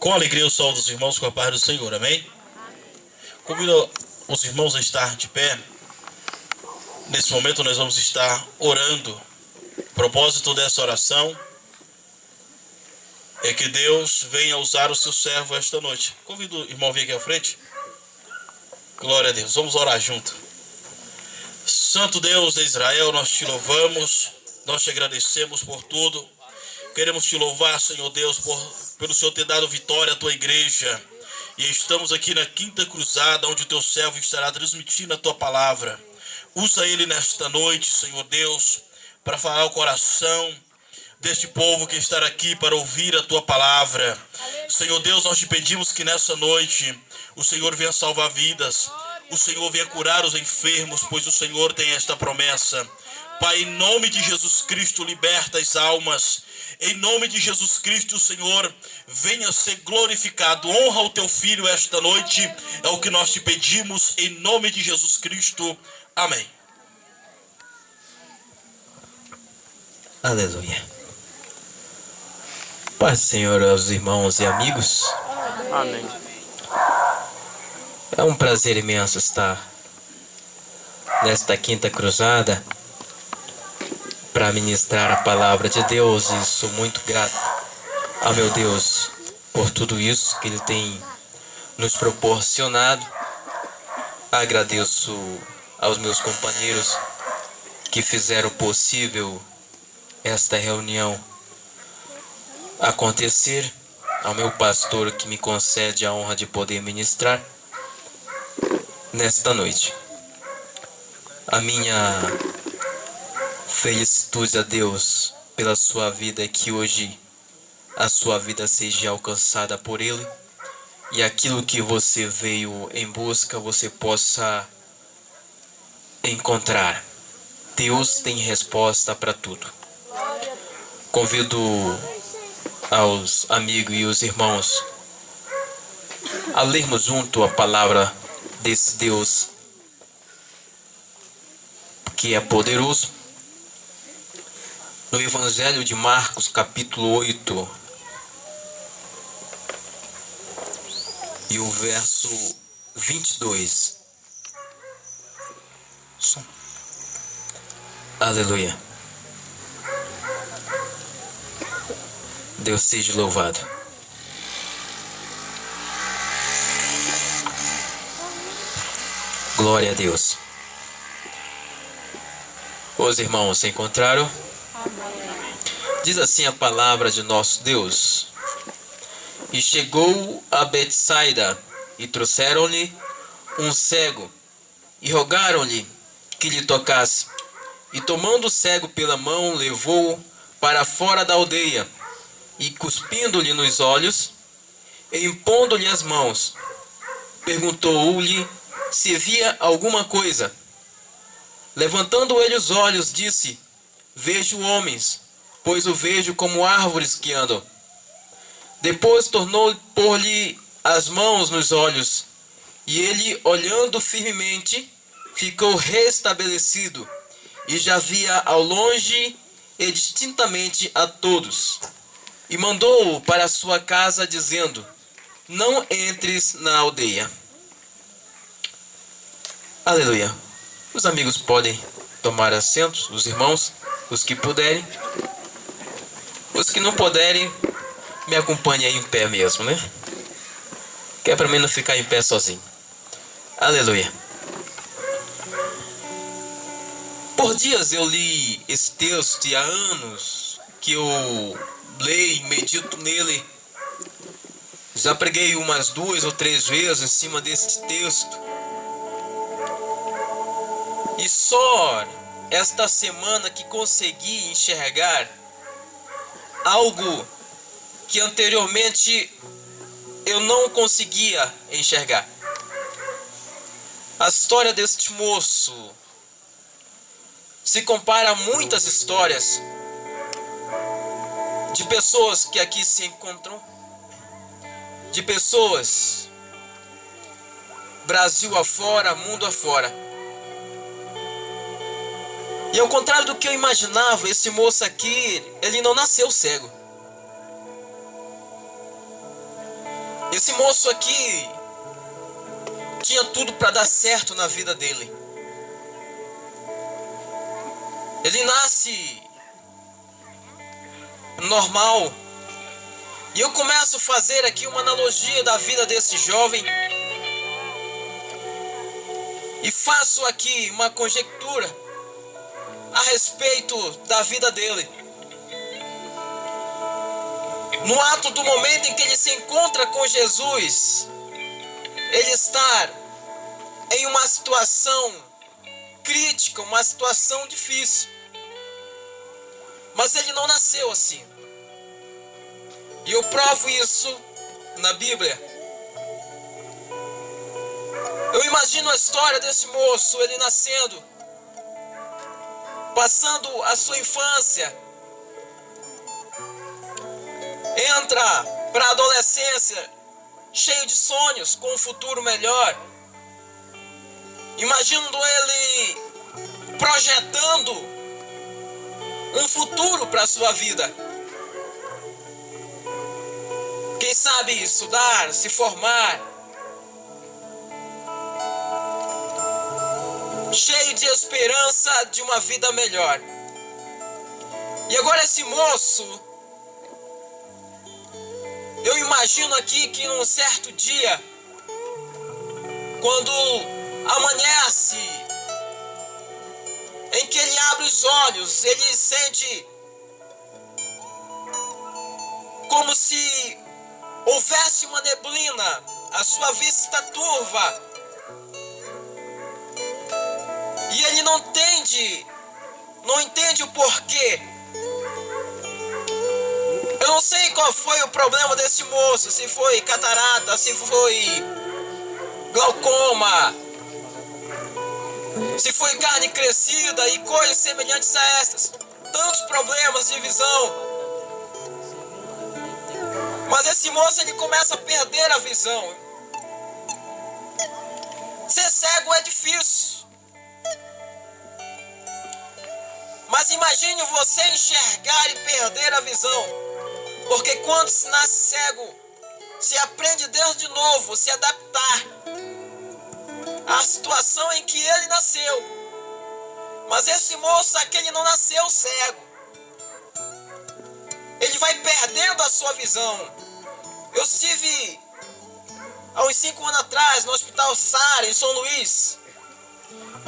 Com alegria eu saúdo os irmãos com a paz do Senhor, amém? Convido os irmãos a estar de pé. Nesse momento nós vamos estar orando. O propósito dessa oração é que Deus venha usar o seu servo esta noite. Convido o irmão a vir aqui à frente. Glória a Deus, vamos orar junto. Santo Deus de Israel, nós te louvamos, nós te agradecemos por tudo. Queremos te louvar, Senhor Deus, pelo Senhor ter dado vitória à tua igreja. E estamos aqui na Quinta Cruzada, onde o teu servo estará transmitindo a tua palavra. Usa ele nesta noite, Senhor Deus, para falar o coração deste povo que está aqui para ouvir a tua palavra. Senhor Deus, nós te pedimos que nessa noite o Senhor venha salvar vidas. O Senhor venha curar os enfermos, pois o Senhor tem esta promessa. Pai, em nome de Jesus Cristo, liberta as almas. Em nome de Jesus Cristo, Senhor, venha ser glorificado. Honra o teu filho esta noite. É o que nós te pedimos, em nome de Jesus Cristo. Amém. Aleluia. Paz do Senhor aos irmãos e amigos. Amém. É um prazer imenso estar nesta Quinta Cruzada para ministrar a palavra de Deus, e sou muito grato ao meu Deus por tudo isso que Ele tem nos proporcionado. Agradeço aos meus companheiros que fizeram possível esta reunião acontecer, ao meu pastor que me concede a honra de poder ministrar nesta noite. A minha felicitude a Deus pela sua vida, que hoje a sua vida seja alcançada por Ele, e aquilo que você veio em busca você possa encontrar. Deus tem resposta para tudo. Convido aos amigos e os irmãos a lermos junto a palavra desse Deus que é poderoso, no Evangelho de Marcos, capítulo 8, e o verso 22. Aleluia. Deus seja louvado. Glória a Deus. Os irmãos se encontraram? Diz assim a palavra de nosso Deus: E chegou a Betsaida, e trouxeram-lhe um cego, e rogaram-lhe que lhe tocasse. E tomando o cego pela mão, levou-o para fora da aldeia, e cuspindo-lhe nos olhos, e impondo-lhe as mãos, perguntou-lhe se via alguma coisa. Levantando ele os olhos, disse: Vejo homens, pois o vejo como árvores que andam. Depois tornou pôr-lhe as mãos nos olhos, e ele, olhando firmemente, ficou restabelecido, e já via ao longe e distintamente a todos. E mandou-o para sua casa, dizendo: Não entres na aldeia. Aleluia. Os amigos podem tomar assentos, os irmãos, os que puderem. Os que não puderem, me acompanhem aí em pé mesmo, né? Que é para mim não ficar em pé sozinho. Aleluia. Por dias eu li esse texto, e há anos que eu leio e medito nele. Já preguei umas 2 ou 3 vezes em cima deste texto. E só esta semana que consegui enxergar algo que anteriormente eu não conseguia enxergar. A história deste moço se compara a muitas histórias de pessoas que aqui se encontram, de pessoas Brasil afora, mundo afora. E ao contrário do que eu imaginava, esse moço aqui, ele não nasceu cego. Esse moço aqui tinha tudo para dar certo na vida dele. Ele nasce normal. E eu começo a fazer aqui uma analogia da vida desse jovem. E faço aqui uma conjectura a respeito da vida dele. No ato do momento em que ele se encontra com Jesus, ele está em uma situação crítica, uma situação difícil. Mas ele não nasceu assim. E eu provo isso na Bíblia. Eu imagino a história desse moço, ele nascendo, passando a sua infância, entra para a adolescência, cheio de sonhos, com um futuro melhor. Imaginando ele projetando um futuro para a sua vida. Quem sabe estudar, se formar, cheio de esperança de uma vida melhor. E agora esse moço, eu imagino aqui que num certo dia, quando amanhece, em que ele abre os olhos, ele sente como se houvesse uma neblina, a sua vista está turva, e ele não entende o porquê. Eu não sei qual foi o problema desse moço, se foi catarata, se foi glaucoma, se foi carne crescida e coisas semelhantes a estas. Tantos problemas de visão. Mas esse moço, ele começa a perder a visão. Ser cego é difícil. Mas imagine você enxergar e perder a visão. Porque quando se nasce cego, se aprende desde novo, se adaptar à situação em que ele nasceu. Mas esse moço aqui, ele não nasceu cego. Ele vai perdendo a sua visão. Eu estive há uns 5 anos atrás no Hospital Sara, em São Luís,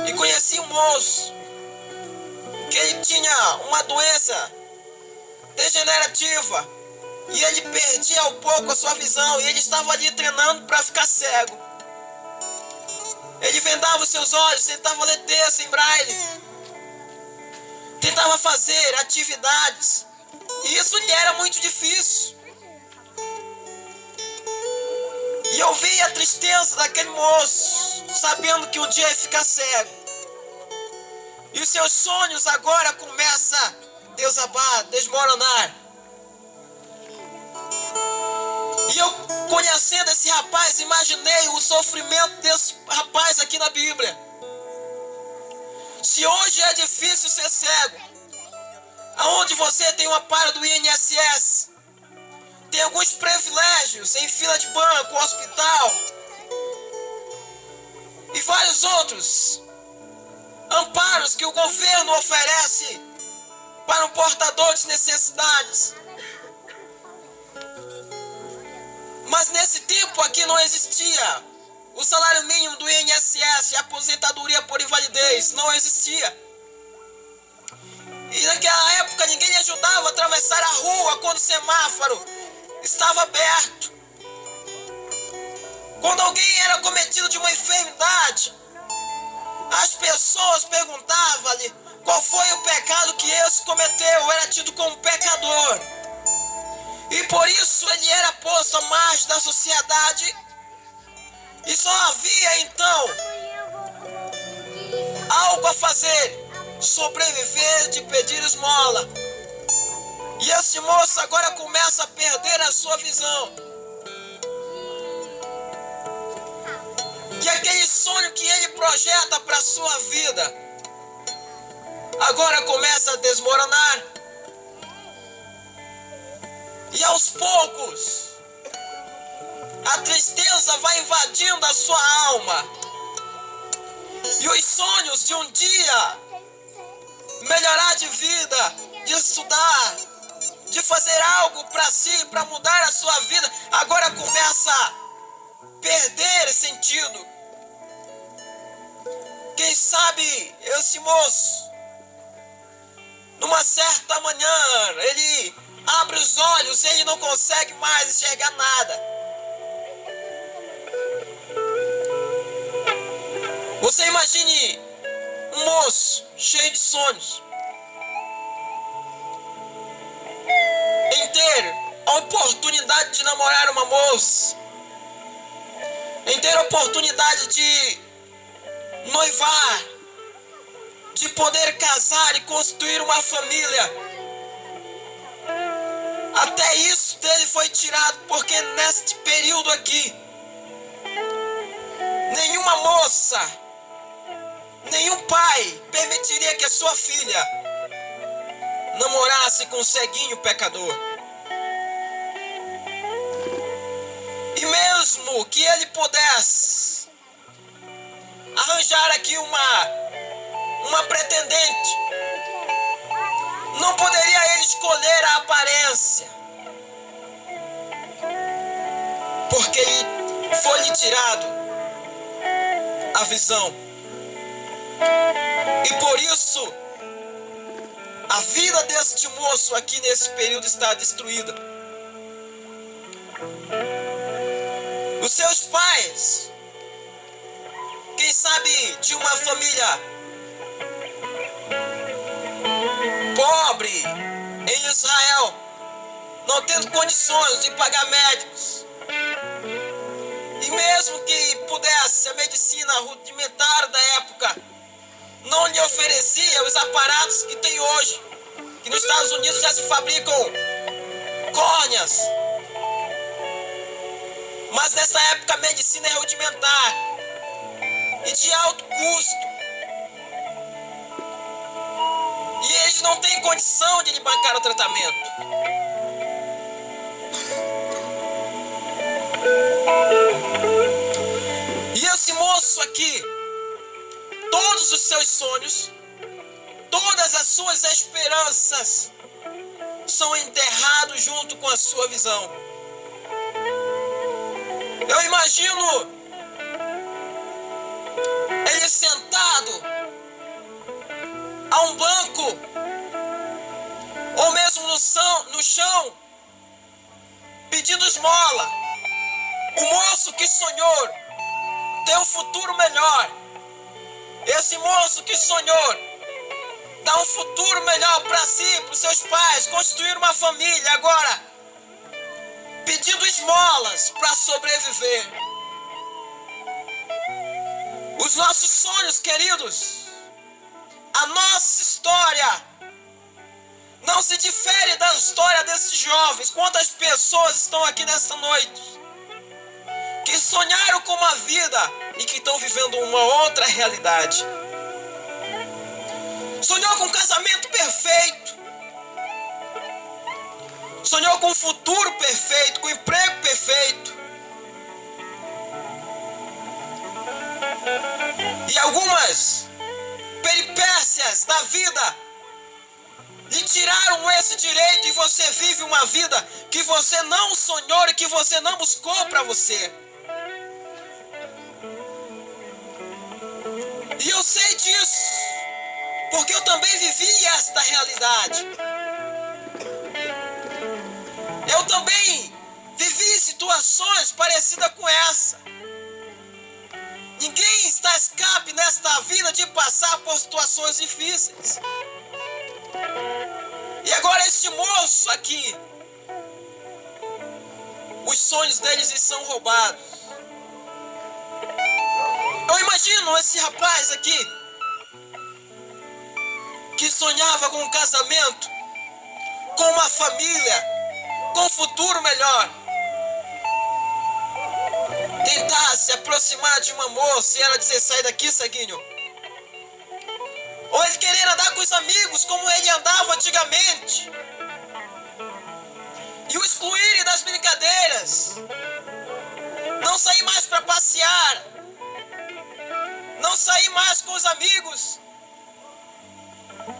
e conheci um moço que ele tinha uma doença degenerativa e ele perdia ao pouco a sua visão, e ele estava ali treinando para ficar cego. Ele vendava os seus olhos, tentava ler texto em braille, tentava fazer atividades, e isso lhe era muito difícil. E eu vi a tristeza daquele moço, sabendo que um dia ia ficar cego. E os seus sonhos agora começam a desabar, desmoronar. E eu, conhecendo esse rapaz, imaginei o sofrimento desse rapaz aqui na Bíblia. Se hoje é difícil ser cego, aonde você tem uma para do INSS, tem alguns privilégios em fila de banco, hospital e vários outros amparos que o governo oferece para um portador de necessidades. Mas nesse tempo aqui não existia o salário mínimo do INSS, a aposentadoria por invalidez, não existia. E naquela época ninguém lhe ajudava a atravessar a rua quando o semáforo estava aberto. Quando alguém era cometido de uma enfermidade, as pessoas perguntavam-lhe qual foi o pecado que esse cometeu, era tido como pecador. E por isso ele era posto à margem da sociedade. E só havia então algo a fazer: sobreviver de pedir esmola. E esse moço agora começa a perder a sua visão. E aquele sonho que ele projeta para a sua vida agora começa a desmoronar. E aos poucos a tristeza vai invadindo a sua alma. E os sonhos de um dia melhorar de vida, de estudar, de fazer algo para si, para mudar a sua vida, agora começa a perder sentido. Quem sabe esse moço, numa certa manhã, ele abre os olhos e ele não consegue mais enxergar nada. Você imagine um moço cheio de sonhos, em ter a oportunidade de namorar uma moça, em ter a oportunidade de noivar, de poder casar e construir uma família. Até isso dele foi tirado, porque neste período aqui, nenhuma moça, nenhum pai permitiria que a sua filha namorasse com um ceguinho pecador. E mesmo que ele pudesse arranjar aqui uma pretendente, não poderia ele escolher a aparência, porque foi-lhe tirado a visão. E por isso a vida deste moço aqui nesse período está destruída. Os seus pais, quem sabe de uma família pobre em Israel, não tendo condições de pagar médicos, e mesmo que pudesse, a medicina rudimentar da época não lhe oferecia os aparatos que tem hoje, que nos Estados Unidos já se fabricam córneas. Mas nessa época a medicina é rudimentar e de alto custo. E eles não têm condição de lhe bancar o tratamento. E esse moço aqui, todos os seus sonhos, todas as suas esperanças são enterrados junto com a sua visão. Eu imagino ele sentado a um banco, ou mesmo no chão, pedindo esmola. O moço que sonhou ter um futuro melhor. Esse moço que sonhou dar um futuro melhor para si, para os seus pais, construir uma família, agora pedindo esmolas para sobreviver. Os nossos sonhos, queridos, a nossa história não se difere da história desses jovens. Quantas pessoas estão aqui nesta noite que sonharam com uma vida e que estão vivendo uma outra realidade? Sonhou com um casamento perfeito, sonhou com um futuro perfeito, com um emprego perfeito, e algumas peripécias da vida lhe tiraram esse direito, e você vive uma vida que você não sonhou e que você não buscou para você. E eu sei disso, porque eu também vivi esta realidade. Eu também vivi situações parecidas com essa. Ninguém está a escape nesta vida de passar por situações difíceis. E agora este moço aqui, os sonhos deles são roubados. Eu imagino esse rapaz aqui, que sonhava com um casamento, com uma família, com um futuro melhor, tentar se aproximar de uma moça e ela dizer: sai daqui, ceguinho. Ou ele querer andar com os amigos como ele andava antigamente, e o excluírem das brincadeiras. não sair mais para passear, não sair mais com os amigos.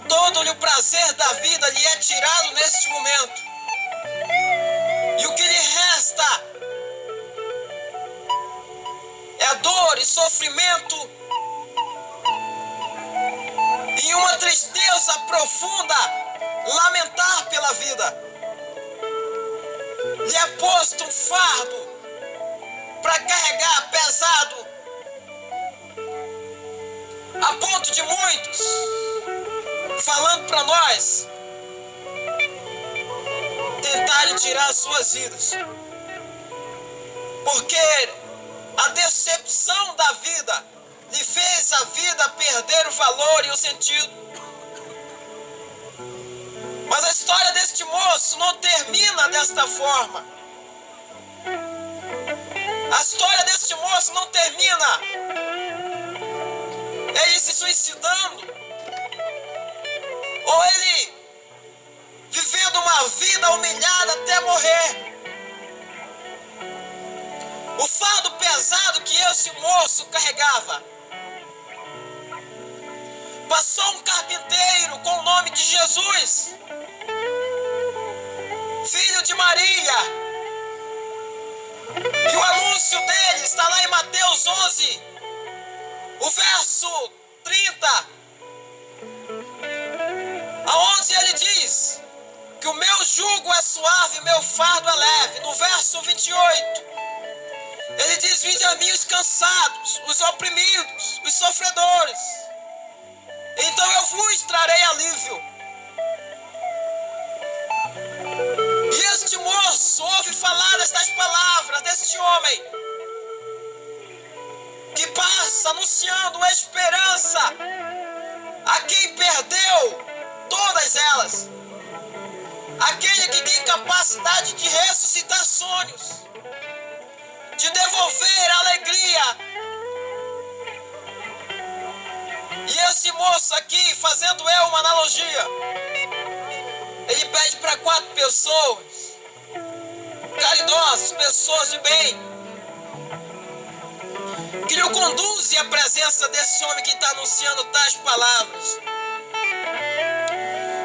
Todo o prazer da vida lhe é tirado neste momento. E o que lhe resta é dor e sofrimento e uma tristeza profunda, lamentar pela vida. Lhe é posto um fardo para carregar pesado, a ponto de muitos, falando para nós, tentarem tirar as suas vidas. Porque a decepção da vida lhe fez a vida perder o valor e o sentido. Mas a história deste moço não termina desta forma. A história deste moço não termina ele se suicidando, ou ele vivendo uma vida humilhada até morrer. O fardo pesado que esse moço carregava. Passou um carpinteiro com o nome de Jesus, filho de Maria. E o anúncio dele está lá em Mateus 11, o verso 30, aonde ele diz que o meu jugo é suave e meu fardo é leve. No verso 28, ele diz: vinde a mim os cansados, os oprimidos, os sofredores, então eu vos trarei alívio. E este moço ouve falar estas palavras deste homem que passa anunciando uma esperança a quem perdeu todas elas, aquele que tem capacidade de ressuscitar sonhos, de devolver alegria. E esse moço aqui, fazendo eu uma analogia, ele pede para 4 pessoas caridosas, pessoas de bem, que lhe conduzem à presença desse homem que está anunciando tais palavras.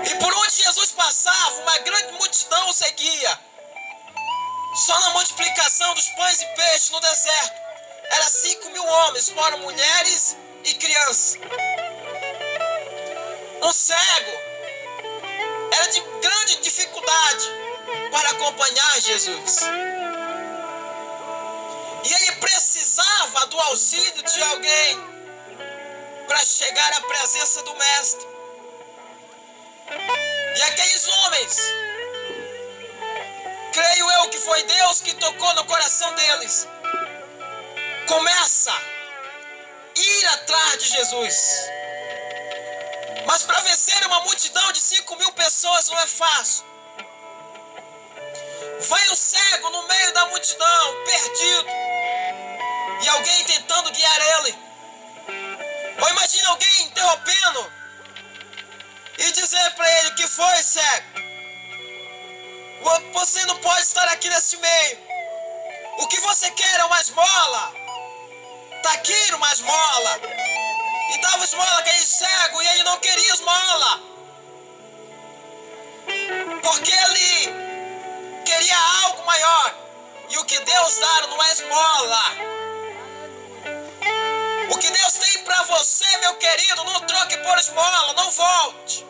E por onde Jesus passava, uma grande multidão o seguia. Só na multiplicação dos pães e peixes no deserto, era 5.000 homens, fora mulheres e crianças. Um cego era de grande dificuldade para acompanhar Jesus. E ele precisava do auxílio de alguém para chegar à presença do Mestre. E aqueles homens, creio eu que foi Deus que tocou no coração deles, começa a ir atrás de Jesus. Mas para vencer uma multidão de 5.000 pessoas não é fácil. Vai um cego no meio da multidão, perdido, e alguém tentando guiar ele. Ou imagina alguém interrompendo e dizer para ele: que foi, cego? Você não pode estar aqui nesse meio. O que você quer é uma esmola? Tá aqui uma esmola. E dava esmola àquele cego, e ele não queria esmola, porque ele queria algo maior. E o que Deus dá não é esmola. O que Deus tem para você, meu querido, não troque por esmola. Não volte,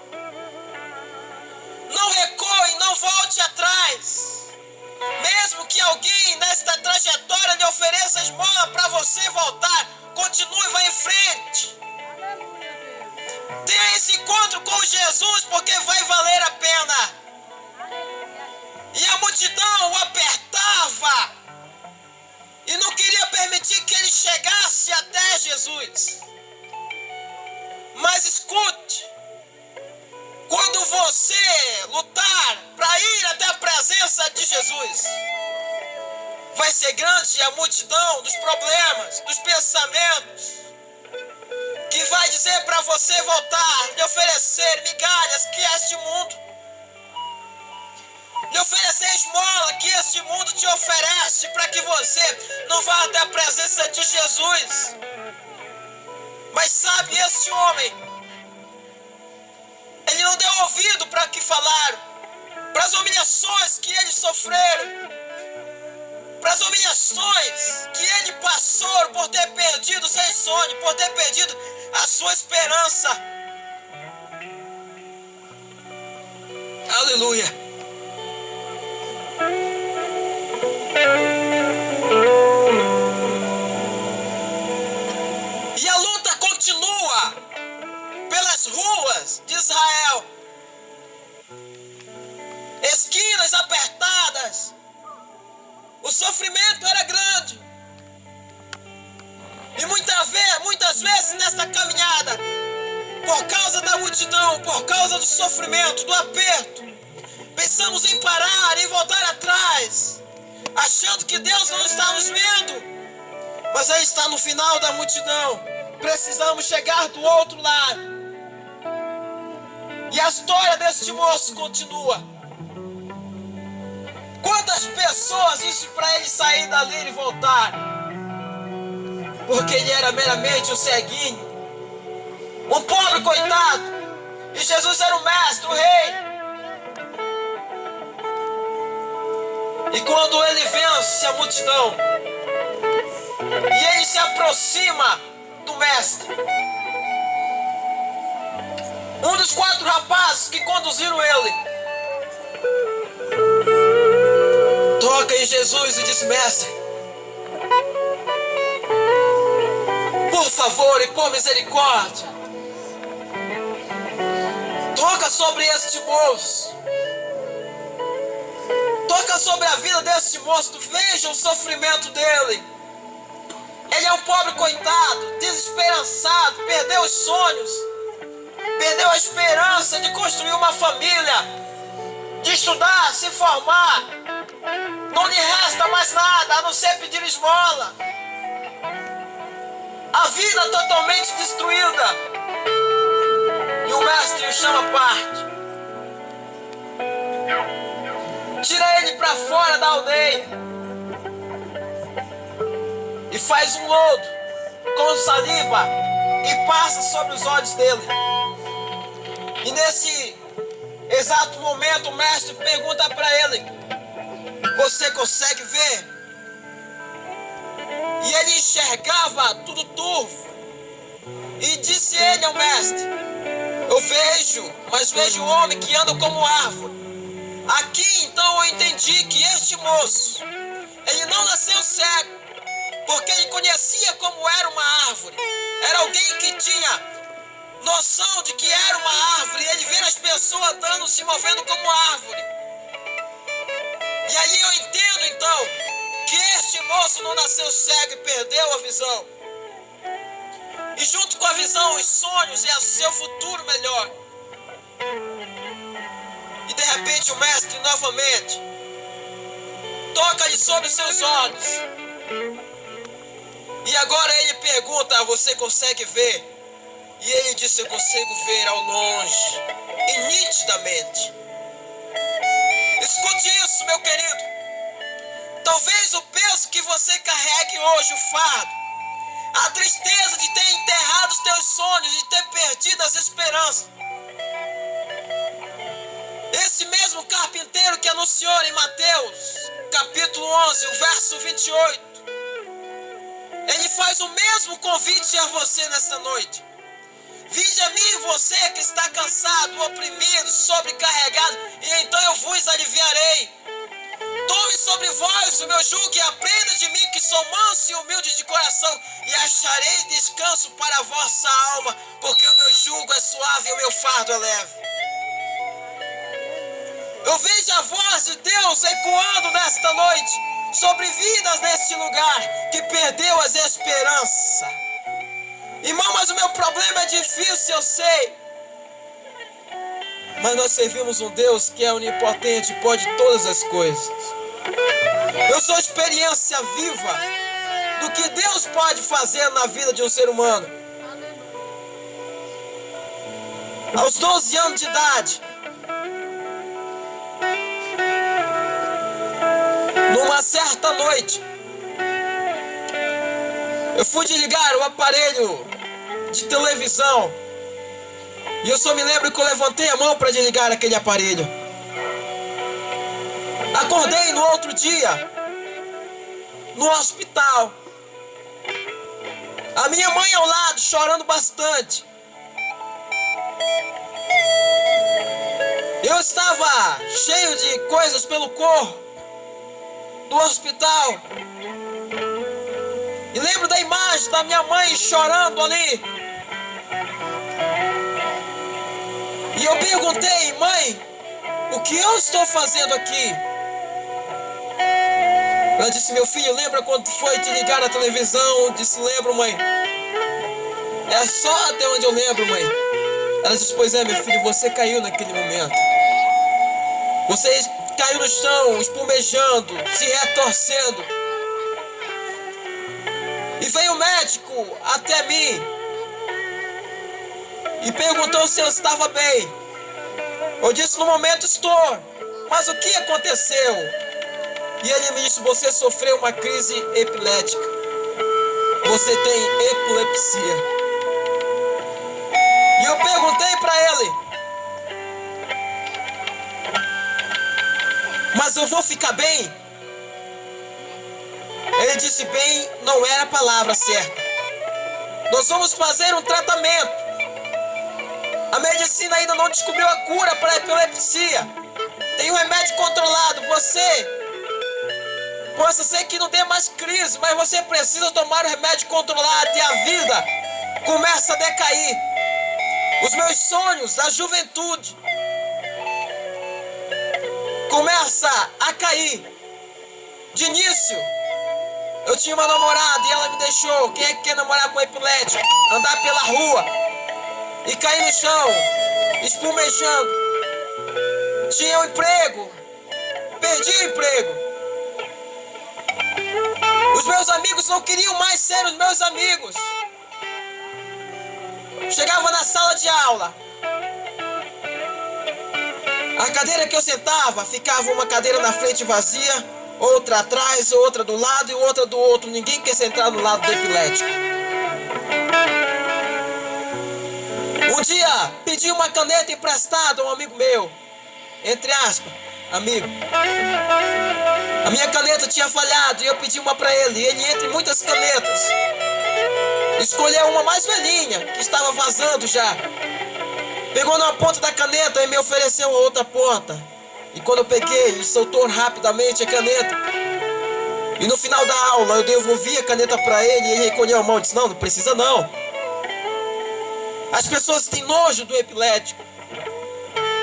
não recue, não volte atrás. Mesmo que alguém nesta trajetória lhe ofereça esmola para você voltar, continue e vá em frente. Tenha esse encontro com Jesus, porque vai valer a pena. E a multidão o apertava e não queria permitir que ele chegasse até Jesus. Mas escute, quando você lutar para ir até a presença de Jesus, vai ser grande a multidão dos problemas, dos pensamentos, que vai dizer para você voltar, lhe oferecer migalhas que é este mundo. lhe oferecer a esmola que este mundo te oferece para que você não vá até a presença de Jesus. Mas sabe, este homem, ele não deu ouvido para o que falaram, para as humilhações que eles sofreram, para as humilhações que ele passou por ter perdido seu sonho, por ter perdido a sua esperança. Aleluia. E a luta continua pelas ruas de Israel. Esquinas apertadas. O sofrimento era grande. E muitas vezes nesta caminhada, por causa da multidão, por causa do sofrimento, do aperto, pensamos em parar, em voltar atrás, achando que Deus não está nos vendo. Mas Ele está no final da multidão. Precisamos chegar do outro lado. E a história deste moço continua. Quantas pessoas disse para ele sair dali e voltar? Porque ele era meramente um ceguinho, um pobre coitado. E Jesus era o mestre, o rei. E quando ele vence a multidão, e ele se aproxima do mestre, um dos 4 rapazes que conduziram ele toca em Jesus e diz: mestre, por favor e por misericórdia, toca sobre este moço, toca sobre a vida deste moço, veja o sofrimento dele. Ele é um pobre coitado, desesperançado, perdeu os sonhos, perdeu a esperança de construir uma família, de estudar, se formar. Não lhe resta mais nada a não ser pedir esmola. A vida totalmente destruída. E o mestre o chama à parte. Tira ele para fora da aldeia e faz um lodo com saliva e passa sobre os olhos dele. E nesse exato momento o mestre pergunta para ele: você consegue ver? E ele enxergava tudo turvo. E disse ele ao mestre: eu vejo, mas vejo um homem que anda como árvore. Aqui então eu entendi que este moço, ele não nasceu cego, porque ele conhecia como era uma árvore. Era alguém que tinha noção de que era uma árvore. E ele vê as pessoas andando, se movendo como árvore. E aí eu entendo então que este moço não nasceu cego e perdeu a visão. E junto com a visão, os sonhos e o seu futuro melhor. E de repente o mestre novamente toca-lhe sobre seus olhos. E agora ele pergunta: você consegue ver? E ele disse: eu consigo ver ao longe e nitidamente. Escute isso, meu querido. Talvez o peso que você carregue hoje, o fardo, a tristeza de ter enterrado os teus sonhos, de ter perdido as esperanças. Esse mesmo carpinteiro que anunciou em Mateus, capítulo 11, o verso 28, ele faz o mesmo convite a você nesta noite. Vinde a mim, você que está cansado, oprimido, sobrecarregado, e então eu vos aliviarei. Tome sobre vós o meu jugo e aprenda de mim, que sou manso e humilde de coração, e achareis descanso para a vossa alma, porque o meu jugo é suave e o meu fardo é leve. Eu vejo a voz de Deus ecoando nesta noite sobre vidas neste lugar que perdeu as esperanças. Irmão, mas o meu problema é difícil, eu sei. Mas nós servimos um Deus que é onipotente e pode todas as coisas. Eu sou experiência viva do que Deus pode fazer na vida de um ser humano. Aos 12 anos de idade, Numa certa noite, eu fui desligar o aparelho de televisão. E eu só me lembro que eu levantei a mão para desligar aquele aparelho. Acordei no outro dia, no hospital. A minha mãe ao lado, chorando bastante. Eu estava cheio de coisas pelo corpo do hospital. E lembro da imagem da minha mãe chorando ali. E eu perguntei: mãe, o que eu estou fazendo aqui? Ela disse: meu filho, lembra quando foi te ligar na televisão? Eu disse: lembro, mãe. É só até onde eu lembro, mãe. Ela disse: pois é, meu filho, você caiu naquele momento. Você caiu no chão, espumejando, se retorcendo. E veio o médico até mim e perguntou se eu estava bem. Eu disse: no momento estou. Mas o que aconteceu? E ele me disse: você sofreu uma crise epilética. Você tem epilepsia. E eu perguntei para ele: mas eu vou ficar bem? Ele disse: bem não era a palavra certa. Nós vamos fazer um tratamento. A medicina ainda não descobriu a cura para a epilepsia. Tem um remédio controlado. Você possa ser que não dê mais crise, mas você precisa tomar o remédio controlado e a vida começa a decair. Os meus sonhos da juventude começam a cair. De início, eu tinha uma namorada e ela me deixou. Quem é que quer namorar com epilético? Andar pela rua e cair no chão, espumejando. Tinha um emprego, perdi o emprego. Os meus amigos não queriam mais ser os meus amigos. Chegava na sala de aula, a cadeira que eu sentava, ficava uma cadeira na frente vazia, outra atrás, outra do lado e outra do outro. Ninguém quer sentar no lado do epilético. Um dia, pedi uma caneta emprestada a um amigo meu. Entre aspas, amigo. A minha caneta tinha falhado e eu pedi uma para ele. E ele, entre muitas canetas, escolheu uma mais velhinha, que estava vazando já. Pegou na ponta da caneta e me ofereceu a outra ponta. E quando eu peguei, ele soltou rapidamente a caneta. E no final da aula, eu devolvi a caneta para ele e ele recolheu a mão e disse: não precisa não. As pessoas têm nojo do epilético.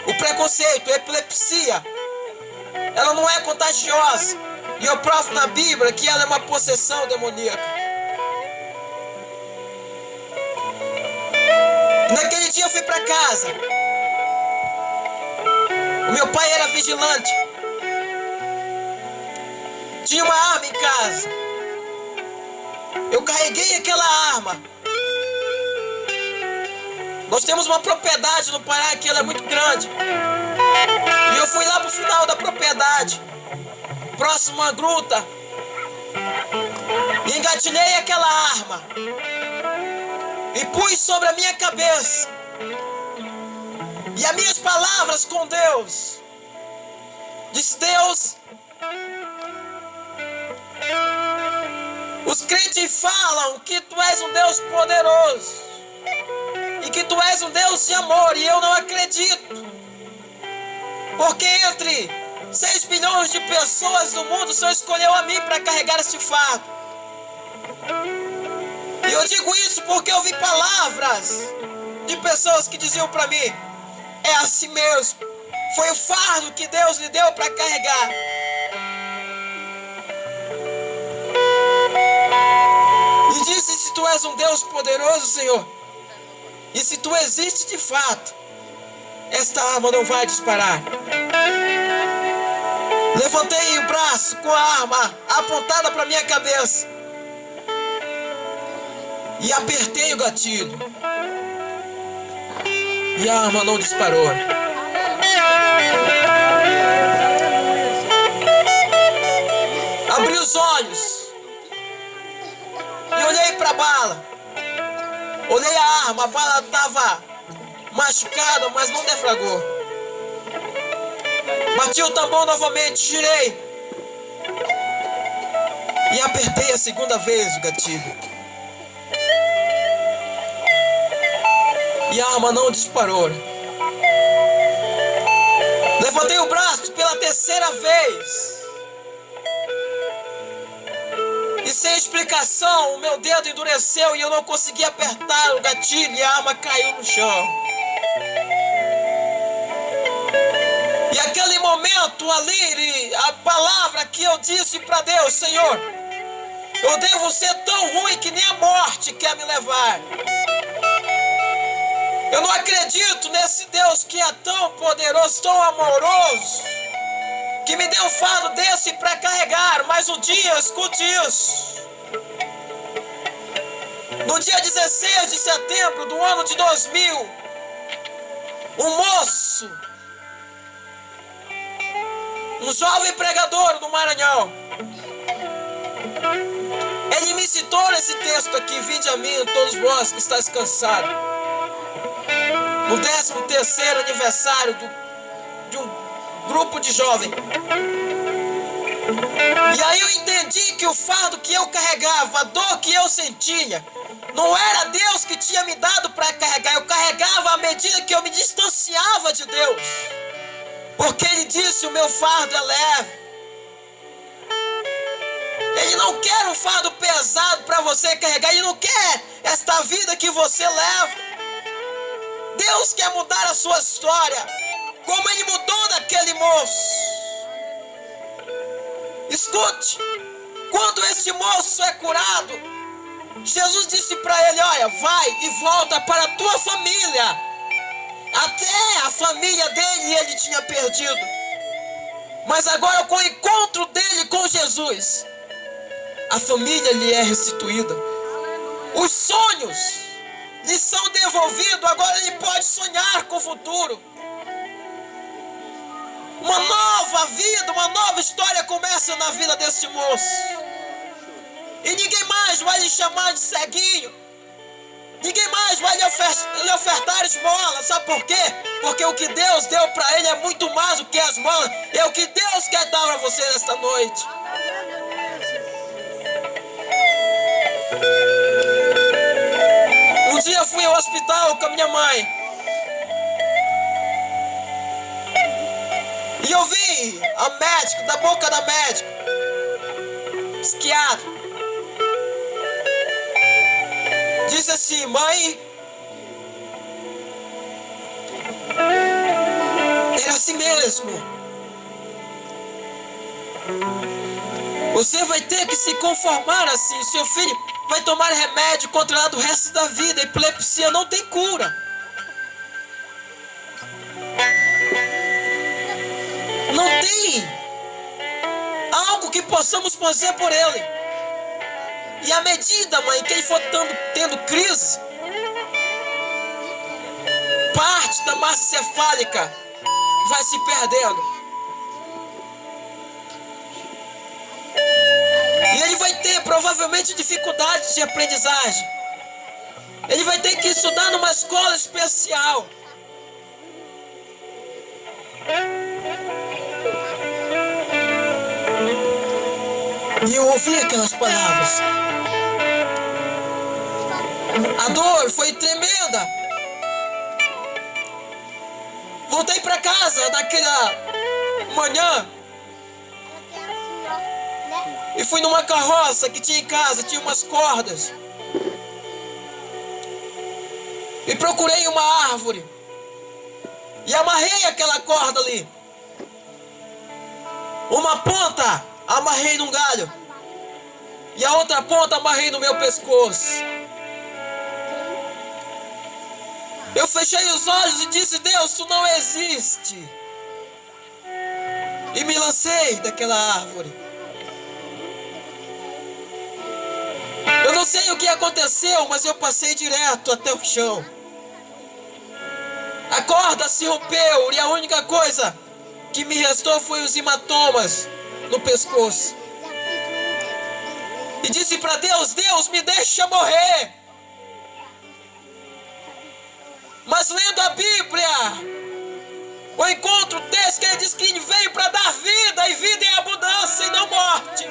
O preconceito, a epilepsia, ela não é contagiosa. E eu provo na Bíblia que ela é uma possessão demoníaca. Naquele dia eu fui para casa. O meu pai era vigilante. Tinha uma arma em casa. Eu carreguei aquela arma. Nós temos uma propriedade no Pará que ela é muito grande. E eu fui lá pro final da propriedade, próximo à gruta, e engatilhei aquela arma e pus sobre a minha cabeça. E as minhas palavras com Deus, disse: Deus, os crentes falam que Tu és um Deus poderoso e que Tu és um Deus de amor, e eu não acredito. Porque entre 6 bilhões de pessoas do mundo, o Senhor escolheu a mim para carregar esse fardo. E eu digo isso porque eu vi palavras de pessoas que diziam para mim: é assim mesmo, foi o fardo que Deus lhe deu para carregar. E disse: se Tu és um Deus poderoso, Senhor, e se Tu existes de fato, esta arma não vai disparar. Levantei o braço com a arma apontada para minha cabeça e apertei o gatilho. E a arma não disparou. Abri os olhos e olhei para a bala. Olhei a arma, a bala estava machucada, mas não defragou. Bati o tambor novamente, girei e apertei a segunda vez o gatilho. E a arma não disparou. Levantei o braço pela terceira vez. E sem explicação, o meu dedo endureceu e eu não consegui apertar o gatilho e a arma caiu no chão. E aquele momento ali, a palavra que eu disse para Deus: Senhor, eu devo ser tão ruim que nem a morte quer me levar. Eu não acredito nesse Deus que é tão poderoso, tão amoroso, que me deu um fardo desse para carregar. Mas um dia, escute isso, no dia 16 de setembro do ano de 2000, um moço, um jovem pregador do Maranhão, ele me citou esse texto aqui: vinde a mim todos vós que estáis cansados, no 13º aniversário de um grupo de jovens. E aí eu entendi que o fardo que eu carregava, a dor que eu sentia, não era Deus que tinha me dado para carregar. Eu carregava à medida que eu me distanciava de Deus, porque Ele disse: o meu fardo é leve. Ele não quer um fardo pesado para você carregar. Ele não quer esta vida que você leva. Deus quer mudar a sua história, como Ele mudou daquele moço. Escute, quando esse moço é curado, Jesus disse para ele: olha, vai e volta para a tua família. Até a família dele ele tinha perdido, mas agora com o encontro dele com Jesus, a família lhe é restituída. Os sonhos lhe são devolvidos. Agora ele pode sonhar com o futuro. Uma nova vida, uma nova história começa na vida desse moço. E ninguém mais vai lhe chamar de ceguinho. Ninguém mais vai lhe ofertar esmola. Sabe por quê? Porque o que Deus deu para ele é muito mais do que as esmola. É o que Deus quer dar para você nesta noite. Um dia eu fui ao hospital com a minha mãe. E eu vi a médica, da boca da médica, psiquiatra, disse assim: mãe, era assim mesmo. Você vai ter que se conformar assim. Seu filho vai tomar remédio controlado o resto da vida. Epilepsia não tem cura. Não tem algo que possamos fazer por ele. E à medida, mãe, que ele for tendo crise, parte da massa cefálica vai se perdendo. E ele vai ter provavelmente dificuldades de aprendizagem. Ele vai ter que estudar numa escola especial. E eu ouvi aquelas palavras. A dor foi tremenda. Voltei para casa naquela manhã e fui numa carroça que tinha em casa, tinha umas cordas. E procurei uma árvore e amarrei aquela corda ali. Uma ponta amarrei num galho e a outra ponta amarrei no meu pescoço. Eu fechei os olhos e disse: Deus, tu não existe. E me lancei daquela árvore. Eu não sei o que aconteceu, mas eu passei direto até o chão. A corda se rompeu e a única coisa que me restou foi os hematomas no pescoço. e disse para Deus: Deus, me deixa morrer. Mas lendo a Bíblia, eu encontro um texto que ele diz que ele veio para dar vida, e vida em abundância e não morte.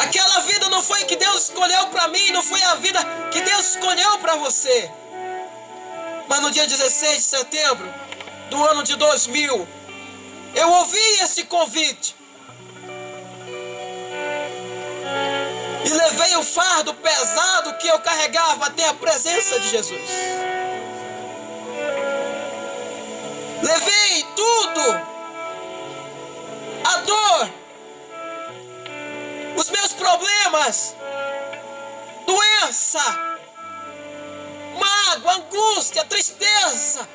Aquela vida não foi que Deus escolheu para mim, não foi a vida que Deus escolheu para você. Mas no dia 16 de setembro do ano de 2000, eu ouvi esse convite. E levei o fardo pesado que eu carregava até a presença de Jesus. Levei tudo. A dor, os meus problemas, doença, mágoa, angústia, tristeza,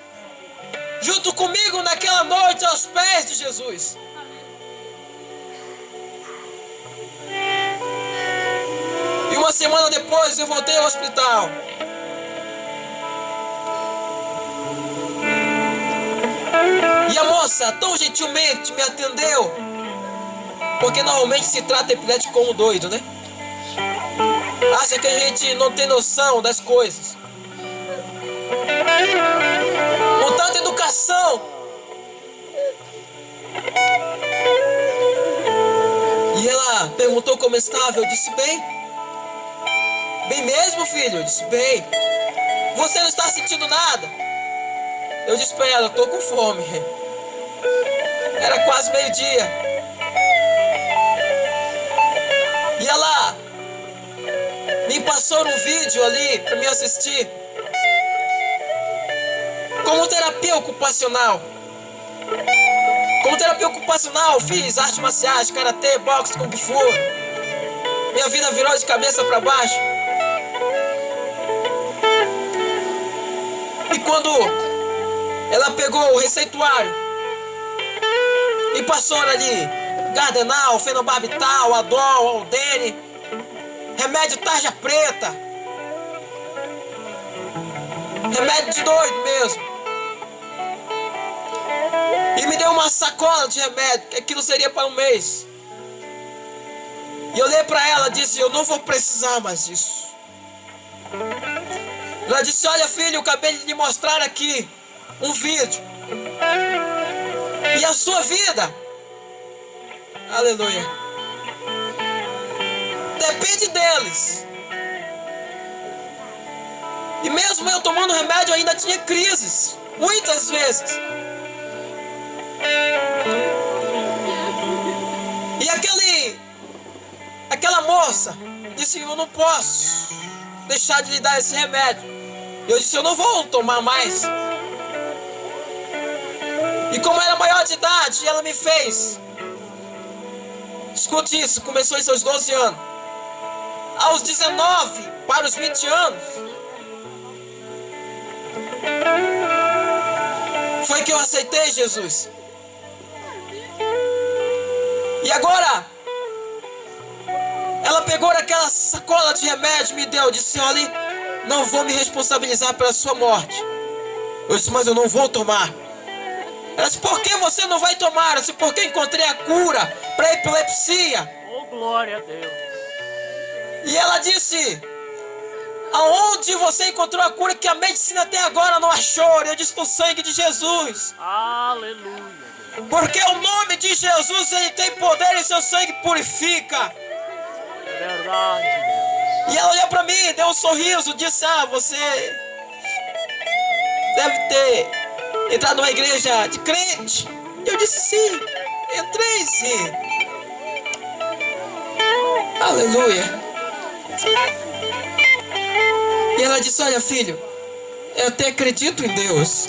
junto comigo naquela noite aos pés de Jesus. E uma semana depois eu voltei ao hospital. E a moça tão gentilmente me atendeu, porque normalmente se trata epilético como doido, né? Acha que a gente não tem noção das coisas. Com tanta educação. E ela perguntou como estava. Eu disse: bem. Bem mesmo, filho? Eu disse: bem. Você não está sentindo nada? Eu disse para ela: eu estou com fome. Era quase meio-dia. E ela me passou um vídeo ali para me assistir, como terapia ocupacional. Como terapia ocupacional, fiz artes marciais, karatê, boxe, kung fu. Minha vida virou de cabeça para baixo. E quando ela pegou o receituário e passou ali Gardenal, Fenobarbital, Adol, Aldene, remédio tarja preta, remédio de doido mesmo, e me deu uma sacola de remédio, que aquilo seria para um mês. E eu olhei para ela e disse: eu não vou precisar mais disso. Ela disse: olha, filho, eu acabei de lhe mostrar aqui um vídeo, e a sua vida, aleluia, depende deles. E mesmo eu tomando remédio, eu ainda tinha crises, muitas vezes. E aquela moça disse: eu não posso deixar de lhe dar esse remédio. Eu disse: eu não vou tomar mais. E como era maior de idade, ela me fez, escute isso, começou em seus 12 anos. Aos 19 para os 20 anos, foi que eu aceitei Jesus. E agora, ela pegou aquela sacola de remédio e me deu. Disse: olha, não vou me responsabilizar pela sua morte. Eu disse: mas eu não vou tomar. Ela disse: por que você não vai tomar? Eu disse: porque encontrei a cura para a epilepsia. Oh, glória a Deus. E ela disse: aonde você encontrou a cura que a medicina até agora não achou? Eu disse: no sangue de Jesus. Aleluia. Porque o nome de Jesus, ele tem poder e seu sangue purifica. É verdade, Deus. E ela olhou para mim, deu um sorriso, disse: ah, você deve ter entrado numa igreja de crente. Eu disse: sim, entrei sim. Aleluia. E ela disse: olha, filho, eu até acredito em Deus,